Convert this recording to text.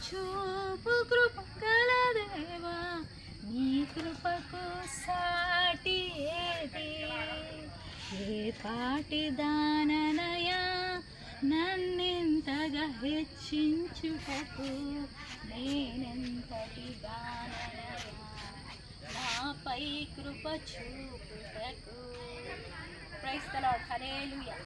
చూపు కృప గల దేవా, నీ కృపకు సాటి ఏది? ఏ పాటి దాననయా నన్నెంతగా హెచ్చించుటకు, నేనెంతటి దాననయా నాపై కృప చూపుటకు. Praise the Lord. హల్లెలూయా.